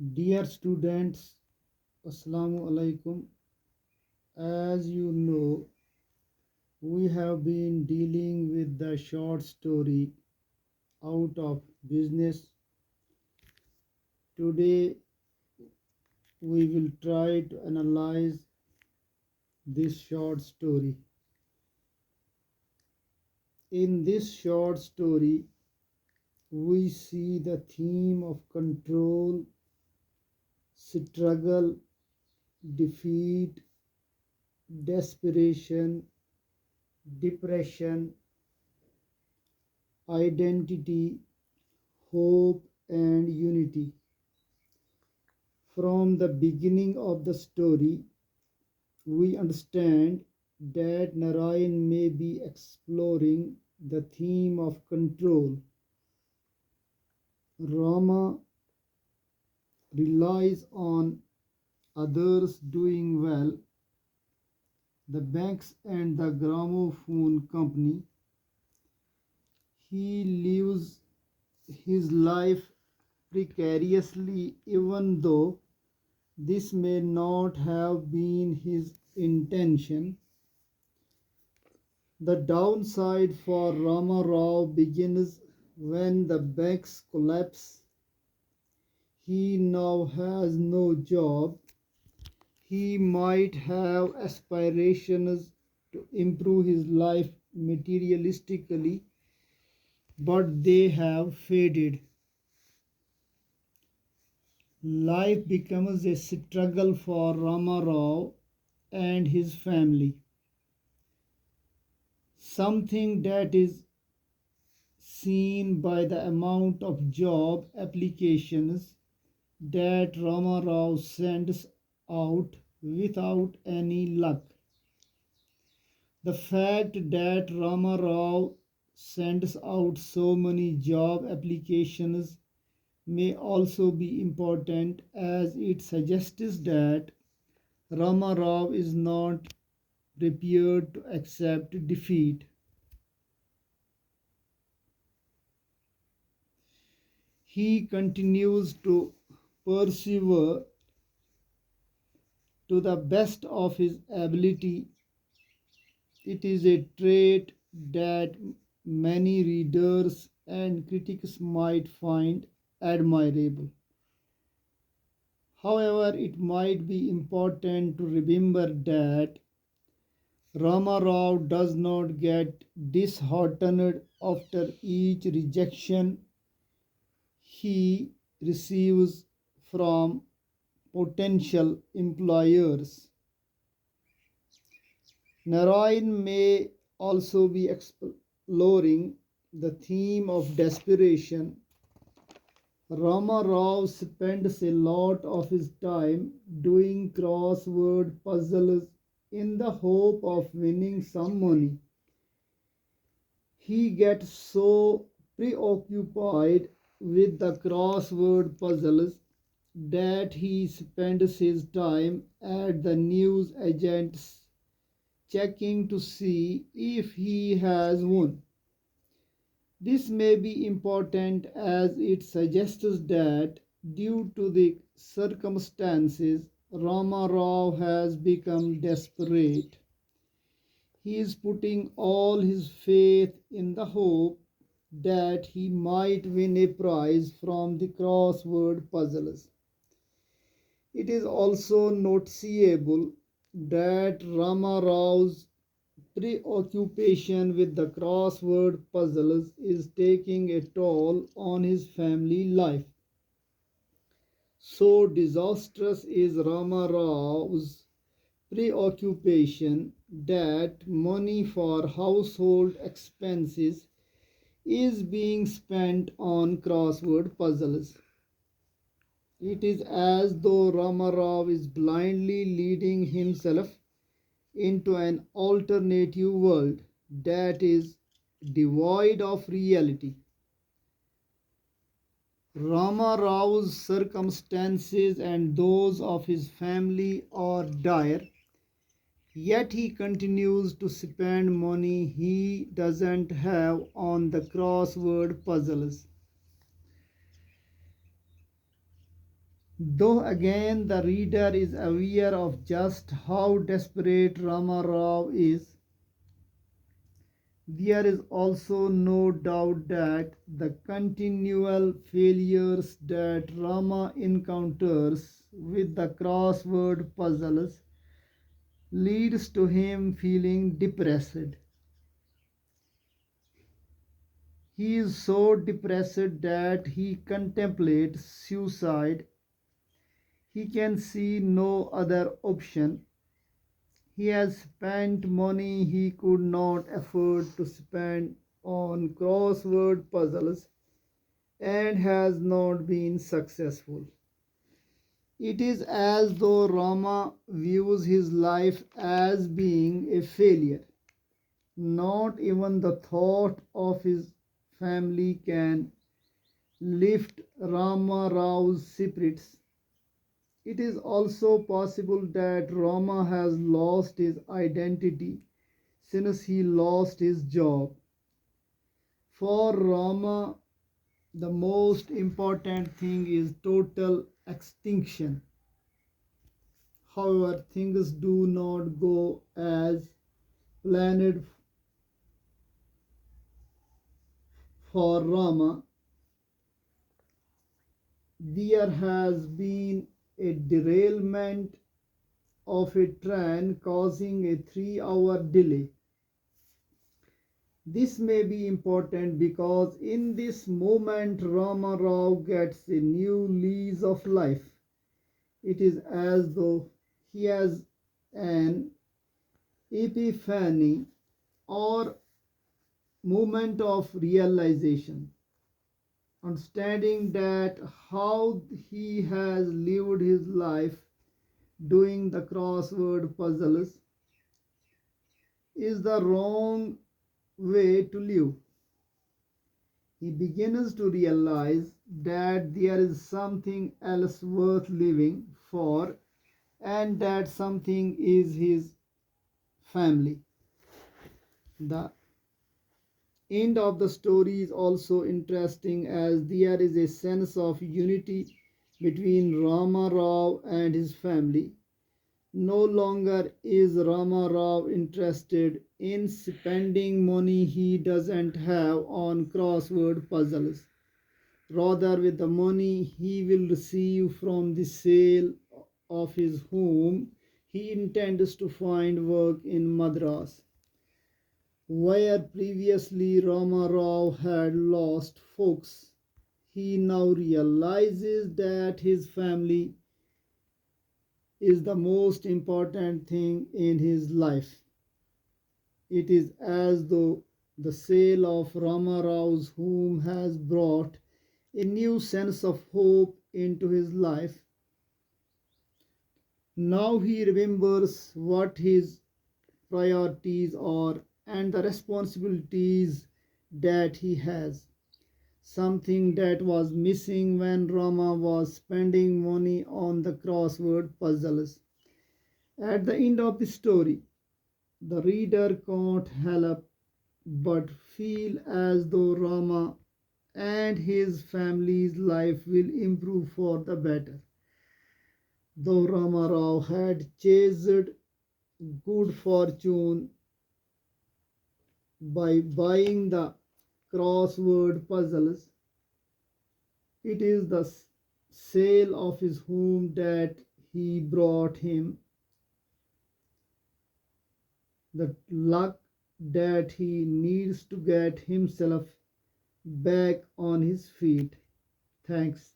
Dear students, Assalamu alaikum. As you know, we have been dealing with the short story out of business. Today, we will try to analyze this short story. In this short story, we see the theme of control, struggle, defeat, desperation, depression, identity, hope, and unity. From the beginning of the story, we understand that Narayan may be exploring the theme of control. Rama relies on others doing well, the banks and the gramophone company. He lives his life precariously, even though this may not have been his intention. The downside for Rama Rao begins when the banks collapse. He now has no job. He might have aspirations to improve his life materialistically, but they have faded. Life becomes a struggle for Rama Rao and his family, something that is seen by the amount of job applications that Rama Rao sends out without any luck. The fact that Rama Rao sends out so many job applications may also be important, as it suggests that Rama Rao is not prepared to accept defeat. He continues to persevere to the best of his ability. It is a trait that many readers and critics might find admirable. However, it might be important to remember that Rama Rao does not get disheartened after each rejection he receives from potential employers. Narayan may also be exploring the theme of desperation. Rama Rao spends a lot of his time doing crossword puzzles in the hope of winning some money. He gets so preoccupied with the crossword puzzles that he spends his time at the news agents checking to see if he has won. This may be important as it suggests that due to the circumstances, Rama Rao has become desperate. He is putting all his faith in the hope that he might win a prize from the crossword puzzles. It is also noticeable that Rama Rao's preoccupation with the crossword puzzles is taking a toll on his family life. So disastrous is Rama Rao's preoccupation that money for household expenses is being spent on crossword puzzles. It is as though Rama Rao is blindly leading himself into an alternative world that is devoid of reality. Rama Rao's circumstances and those of his family are dire, yet he continues to spend money he doesn't have on the crossword puzzles. Though again the reader is aware of just how desperate Rama Rao is, there is also no doubt that the continual failures that Rama encounters with the crossword puzzles leads to him feeling depressed. He is so depressed that he contemplates suicide. He can see no other option. He has spent money he could not afford to spend on crossword puzzles and has not been successful. It is as though Rama views his life as being a failure. Not even the thought of his family can lift Rama Rao's spirits. It is also possible that Rama has lost his identity since he lost his job. For Rama, the most important thing is total extinction. However, things do not go as planned for Rama. There has been a derailment of a train causing a 3 hour delay. This may be important because in this moment Rama Rao gets a new lease of life. It is as though he has an epiphany or moment of realization, understanding that how he has lived his life doing the crossword puzzles is the wrong way to live. He begins to realize that there is something else worth living for, and that something is his family. The end of the story is also interesting as there is a sense of unity between Rama Rao and his family. No longer is Rama Rao interested in spending money he doesn't have on crossword puzzles. Rather, with the money he will receive from the sale of his home, he intends to find work in Madras, where previously Rama Rao had lost folks. He now realizes that his family is the most important thing in his life. It is as though the sale of Rama Rao's home has brought a new sense of hope into his life. Now he remembers what his priorities are and the responsibilities that he has. Something that was missing when Rama was spending money on the crossword puzzles. At the end of the story, the reader can't help but feel as though Rama and his family's life will improve for the better. Though Rama Rao had chased good fortune by buying the crossword puzzles, it is the sale of his home that he brought him the luck that he needs to get himself back on his feet. Thanks.